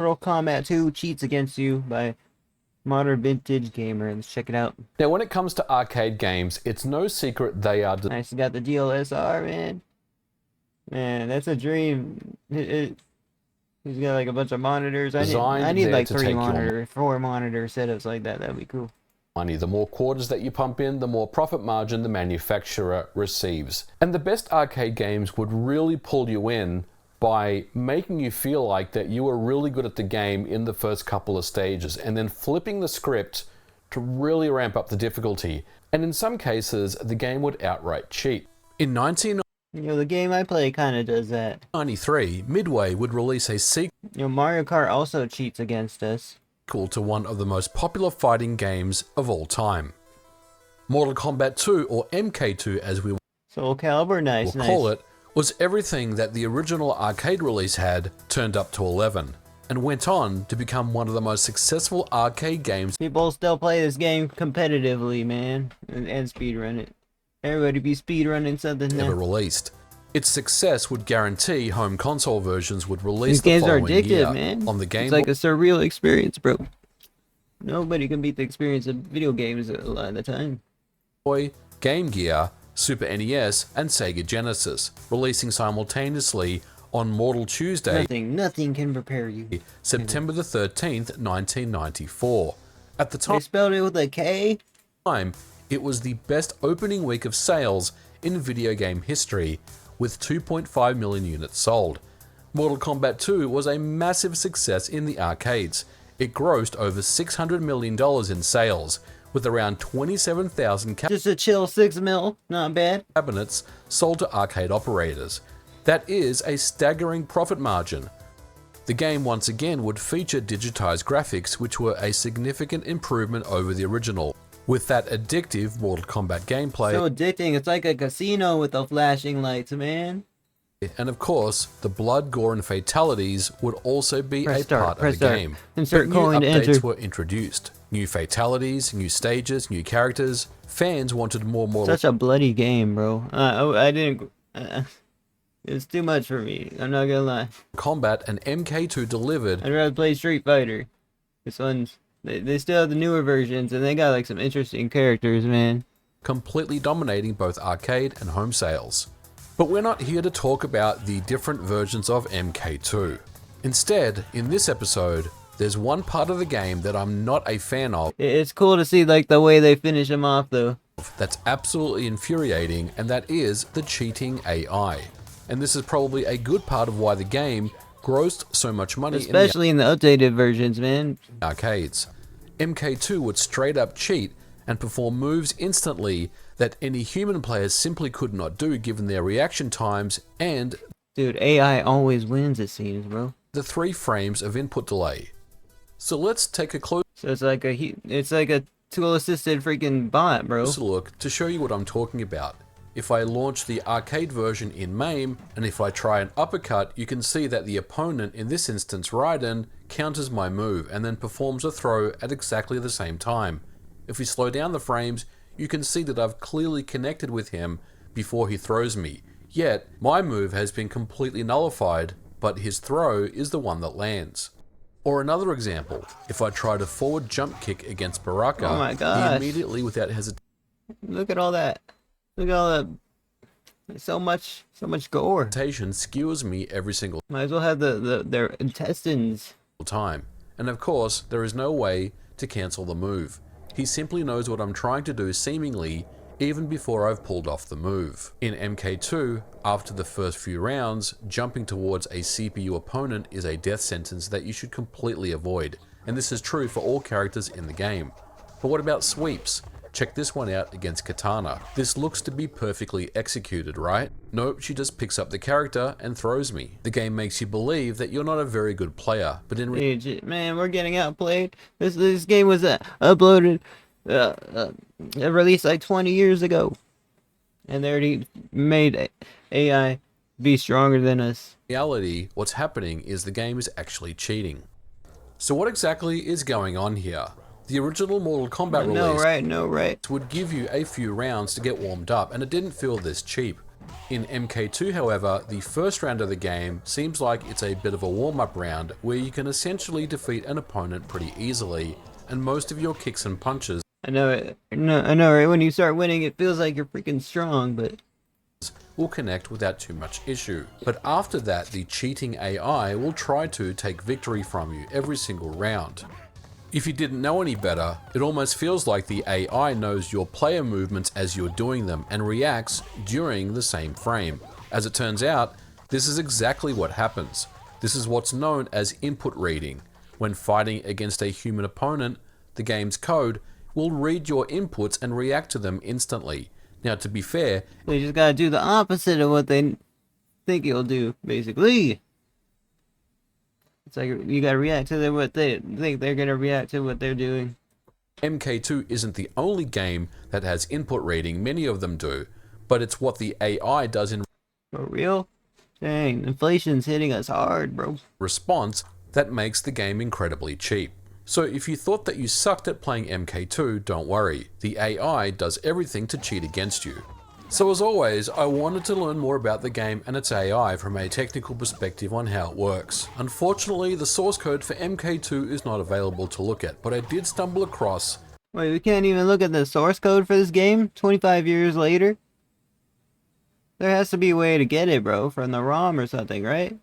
Mortal Kombat 2 cheats against you by Modern Vintage Gamer. Let's check it out. Now, when it comes to arcade games, it's no secret they are Nice, got the DLSR, man. Man, that's a dream. He's got like a bunch of monitors. I need like 4 monitor setups like that. That'd be cool. money. The more quarters that you pump in, the more profit margin the manufacturer receives. And the best arcade games would really pull you in by making you feel like that you were really good at the game in the first couple of stages, and then flipping the script to really ramp up the difficulty. And in some cases, the game would outright cheat. In 1993, The game I play kind of does that. Midway would release a sequel Mario Kart also cheats against us. to one of the most popular fighting games of all time. Mortal Kombat 2, or MK2 as we Soul Calibur, nice, will call it, was everything that the original arcade release had turned up to 11, and went on to become one of the most successful arcade games People still play this game competitively, man, and speedrun it. Everybody be speedrunning something now. ever released. Its success would guarantee home console versions would release These the games are following addictive, year. man. On the Game It's like a surreal experience, bro. Nobody can beat the experience of video games a lot of the time. Boy, Game Gear, Super NES, and Sega Genesis, releasing simultaneously on Mortal Tuesday, Nothing can prepare you. September the 13th, 1994. At the They time, spelled it with a K? it was the best opening week of sales in video game history, with 2.5 million units sold. Mortal Kombat 2 was a massive success in the arcades. It grossed over $600 million in sales, with around 27,000 Just a chill 6 mil, not bad. cabinets sold to arcade operators. That is a staggering profit margin. The game once again would feature digitized graphics, which were a significant improvement over the original, with that addictive Mortal Kombat gameplay, So addicting, it's like a casino with the flashing lights, man. and of course, the blood, gore, and fatalities would also be Press a start, part of press the start. game. Insert But new coin to updates enter. were introduced. New fatalities, new stages, new characters. Fans wanted more Mortal Such a bloody game, bro. I didn't... it's too much for me, I'm not gonna lie. Kombat, and MK2 delivered I'd rather play Street Fighter. This one's... They still have the newer versions, and they got like some interesting characters, man. completely dominating both arcade and home sales. But we're not here to talk about the different versions of MK2. Instead, in this episode, there's one part of the game that I'm not a fan of It's cool to see like the way they finish them off, though. that's absolutely infuriating, and that is the cheating AI. And this is probably a good part of why the game grossed so much money Especially in the updated versions, man. in the arcades. MK2 would straight up cheat and perform moves instantly that any human players simply could not do given their reaction times and Dude, AI always wins, it seems, bro. the 3 frames of input delay. So let's take a closer So it's like a tool-assisted freaking bot, bro. look to show you what I'm talking about. If I launch the arcade version in MAME, and if I try an uppercut, you can see that the opponent, in this instance Raiden, counters my move and then performs a throw at exactly the same time. If we slow down the frames, you can see that I've clearly connected with him before he throws me. Yet, my move has been completely nullified, but his throw is the one that lands. Or another example, if I try to forward jump kick against Baraka, Oh my he gosh. immediately, without hesitation, Look at all that. Look at all that. So much gore. skewers me every single Might as well have their intestines. time. And of course, there is no way to cancel the move. He simply knows what I'm trying to do seemingly even before I've pulled off the move. In MK2, after the first few rounds, jumping towards a CPU opponent is a death sentence that you should completely avoid, and this is true for all characters in the game. But what about sweeps? Check this one out against Katana. This looks to be perfectly executed, right? Nope, she just picks up the character and throws me. The game makes you believe that you're not a very good player, but in Man, we're getting outplayed. This game was uploaded, released like 20 years ago, and they already made AI be stronger than us. reality, what's happening is the game is actually cheating. So what exactly is going on here? The original Mortal Kombat release No, right. would give you a few rounds to get warmed up, and it didn't feel this cheap. In MK2, however, the first round of the game seems like it's a bit of a warm-up round where you can essentially defeat an opponent pretty easily, and most of your kicks and punches I know it. No, I know, right? When you start winning, it feels like you're freaking strong, but will connect without too much issue. But after that, the cheating AI will try to take victory from you every single round. If you didn't know any better, it almost feels like the AI knows your player movements as you're doing them and reacts during the same frame. As it turns out, this is exactly what happens. This is what's known as input reading. When fighting against a human opponent, the game's code will read your inputs and react to them instantly. Now, to be fair, they just gotta do the opposite of what they think you'll do, basically. It's like you gotta react to them what they think they're gonna react to what they're doing. MK2 isn't the only game that has input reading, many of them do, but it's what the AI does in For real? Dang, inflation's hitting us hard, bro. response that makes the game incredibly cheap. So if you thought that you sucked at playing MK2, don't worry. The AI does everything to cheat against you. So as always, I wanted to learn more about the game and its AI from a technical perspective on how it works. Unfortunately, the source code for MK2 is not available to look at, but I did stumble across... Wait, we can't even look at the source code for this game 25 years later? There has to be a way to get it, bro, from the ROM or something, right?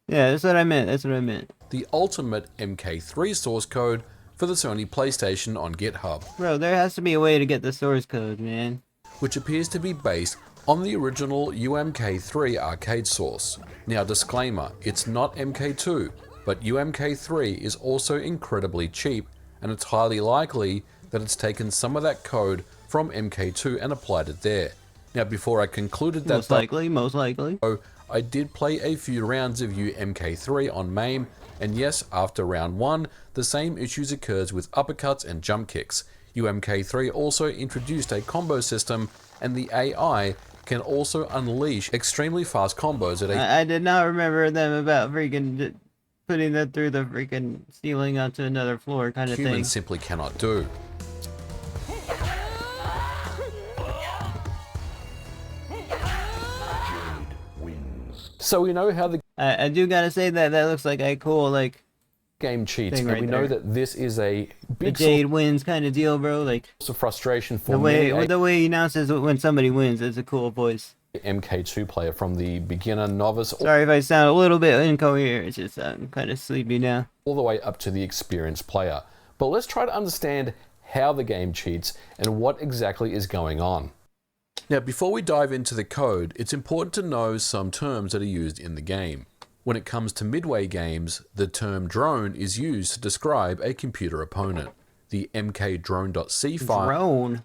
Yeah, that's what I meant, that's what I meant. the ultimate MK3 source code for the Sony PlayStation on GitHub. Bro, there has to be a way to get the source code, man. Which appears to be based on the original UMK3 arcade source. Now disclaimer, it's not MK2, but UMK3 is also incredibly cheap, and it's highly likely that it's taken some of that code from MK2 and applied it there. Now before I concluded that... Most likely. I did play a few rounds of UMK3 on MAME, and yes, after round 1, the same issues occurs with uppercuts and jump kicks. UMK3 also introduced a combo system, and the AI can also unleash extremely fast combos at a... I did not remember them about freaking putting that through the freaking ceiling onto another floor kind of thing. Humans simply cannot do. So we know how the I do gotta say that looks like a cool, like, game cheats, and right we know there. that this is a the big Jade wins kind of deal, bro. Like, source of frustration for the way many the way he announces when somebody wins, it's a cool voice. MK2 player, from the beginner, novice, Sorry if I sound a little bit incoherent. It's just I'm kind of sleepy now. all the way up to the experienced player. But let's try to understand how the game cheats and what exactly is going on. Now, before we dive into the code, it's important to know some terms that are used in the game. When it comes to midway games, the term drone is used to describe a computer opponent. The mkdrone.c file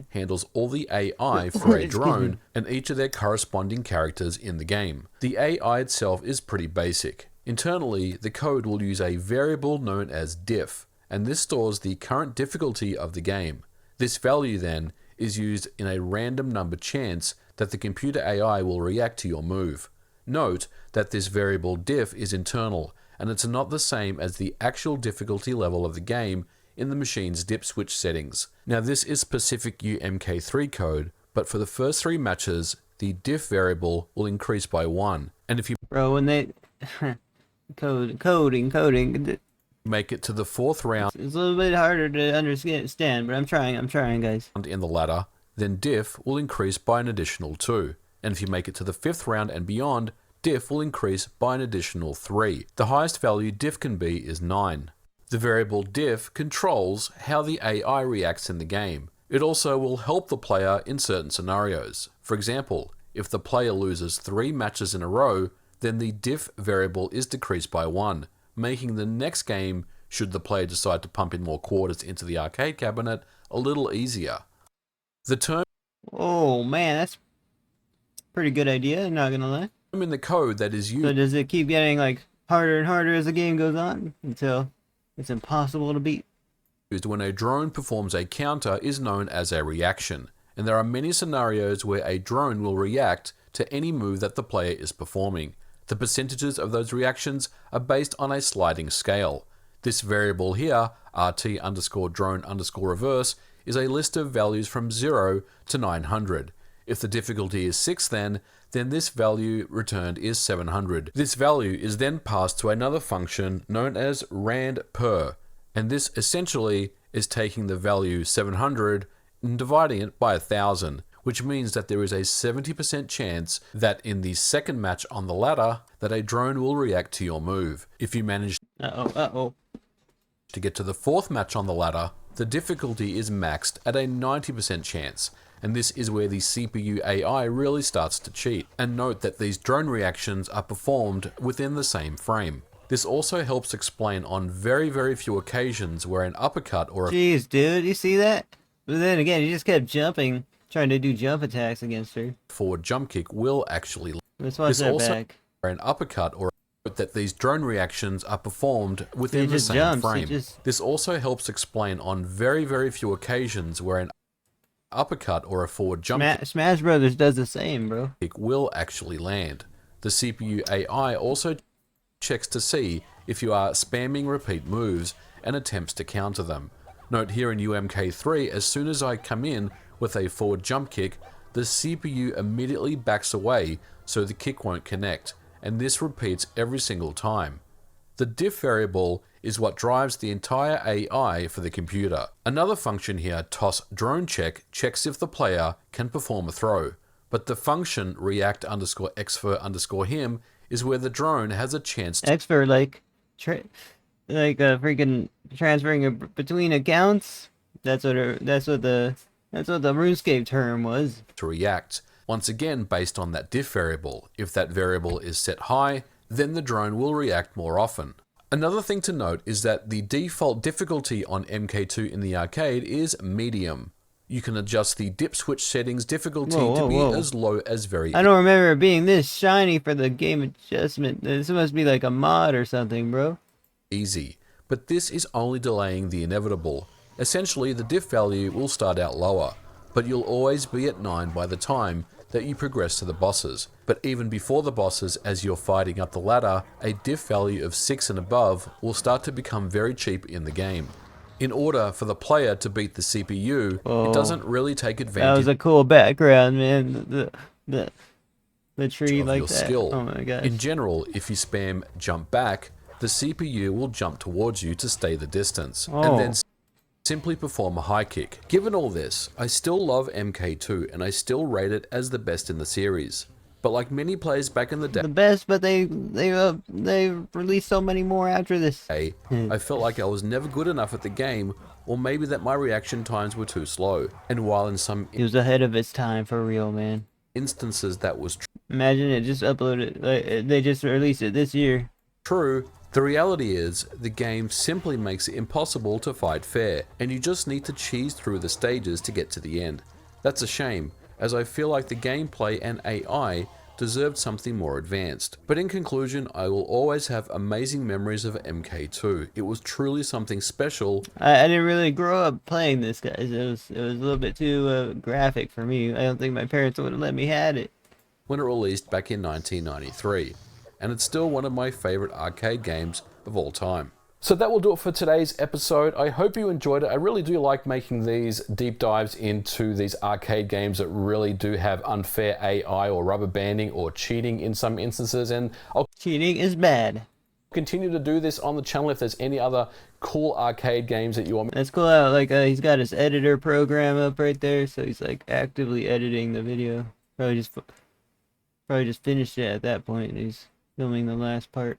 handles all the AI for a drone and each of their corresponding characters in the game. The AI itself is pretty basic. Internally, the code will use a variable known as diff, and this stores the current difficulty of the game. This value then is used in a random number chance that the computer AI will react to your move. Note that this variable diff is internal, and it's not the same as the actual difficulty level of the game in the machine's dip switch settings. Now this is specific UMK3 code, but for the first 3 matches, the diff variable will increase by 1. And if you Bro, when they coding, make it to the 4th round it's a little bit harder to understand, but I'm trying, guys. in the ladder, then diff will increase by an additional 2. And if you make it to the 5th round and beyond, diff will increase by an additional 3. The highest value diff can be is 9. The variable diff controls how the AI reacts in the game. It also will help the player in certain scenarios. For example, if the player loses 3 matches in a row, then the diff variable is decreased by 1, making the next game, should the player decide to pump in more quarters into the arcade cabinet, a little easier. The term Oh man, that's a pretty good idea, I'm not gonna lie. in the code that is used... So does it keep getting like harder and harder as the game goes on until it's impossible to beat? When a drone performs a counter is known as a reaction, and there are many scenarios where a drone will react to any move that the player is performing. The percentages of those reactions are based on a sliding scale. This variable here, rt_drone_reverse, is a list of values from 0 to 900. If the difficulty is 6 then this value returned is 700. This value is then passed to another function known as rand_per, and this essentially is taking the value 700 and dividing it by 1000, which means that there is a 70% chance that in the second match on the ladder that a drone will react to your move. If you manage to get to the fourth match on the ladder, the difficulty is maxed at a 90% chance, and this is where the CPU AI really starts to cheat. And note that these drone reactions are performed within the same frame. This also helps explain on very, very few occasions where an uppercut or a Jeez, dude, you see that? But then again, he just kept jumping, trying to do jump attacks against her. forward jump kick will actually land. Let's watch that back. Where an uppercut or that these drone reactions are performed within the same frame. This also helps explain on very, very few occasions where an uppercut or a forward jump Smash Brothers does the same, bro. kick will actually land. The CPU AI also checks to see if you are spamming repeat moves and attempts to counter them. Note here in UMK3, as soon as I come in with a forward jump kick, the CPU immediately backs away so the kick won't connect, and this repeats every single time. The diff variable is what drives the entire AI for the computer. Another function here, toss drone check, checks if the player can perform a throw, but the function react_xfer_him is where the drone has a chance to Xfer, like freaking transferring between accounts. That's what the RuneScape term was. to react. Once again, based on that diff variable. If that variable is set high, then the drone will react more often. Another thing to note is that the default difficulty on MK2 in the arcade is medium. You can adjust the dip switch settings difficulty to be as low as very. I don't remember it being this shiny for the game adjustment. This must be like a mod or something, bro. Easy, but this is only delaying the inevitable. Essentially, the diff value will start out lower, but you'll always be at 9 by the time that you progress to the bosses. But even before the bosses, as you're fighting up the ladder, a diff value of 6 and above will start to become very cheap in the game. In order for the player to beat the CPU, it doesn't really take advantage. That was a cool background, man. The tree of like your that. skill. Oh my gosh. In general, if you spam jump back, the CPU will jump towards you to stay the distance, and then simply perform a high kick. Given all this, I still love MK2 and I still rate it as the best in the series. But like many players back in the day, the best, but they released so many more after this. I felt like I was never good enough at the game, or maybe that my reaction times were too slow. And while in some It was ahead of its time for real, man. instances that was Imagine it just uploaded, like, they just released it this year. true, the reality is the game simply makes it impossible to fight fair, and you just need to cheese through the stages to get to the end. That's a shame, as I feel like the gameplay and AI deserved something more advanced. But in conclusion, I will always have amazing memories of MK2. It was truly something special. I didn't really grow up playing this, guys. It was a little bit too graphic for me. I don't think my parents would have let me had it. When it released back in 1993, and it's still one of my favorite arcade games of all time. So that will do it for today's episode. I hope you enjoyed it. I really do like making these deep dives into these arcade games that really do have unfair AI or rubber banding or cheating in some instances, and I'll Cheating is bad. continue to do this on the channel if there's any other cool arcade games that you want me. That's cool how, like, he's got his editor program up right there, so he's, like, actively editing the video. Probably just finished it at that point, and he's filming the last part.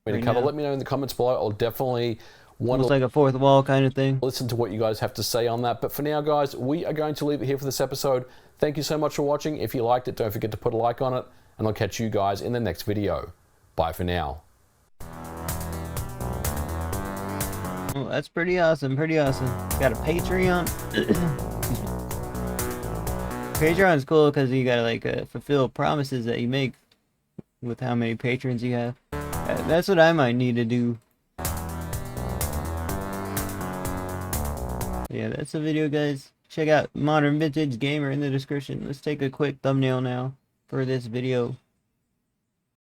to cover. Let me know in the comments below. I'll definitely want to like a fourth wall kind of thing. Listen to what you guys have to say on that. But for now, guys, we are going to leave it here for this episode. Thank you so much for watching. If you liked it, don't forget to put a like on it, and I'll catch you guys in the next video. Bye for now. Well, that's pretty awesome. Pretty awesome. Got a Patreon. Patreon's cool because you gotta like fulfill promises that you make with how many patrons you have. That's what I might need to do. Yeah, that's the video, guys. Check out Modern Vintage Gamer in the description. Let's take a quick thumbnail now for this video.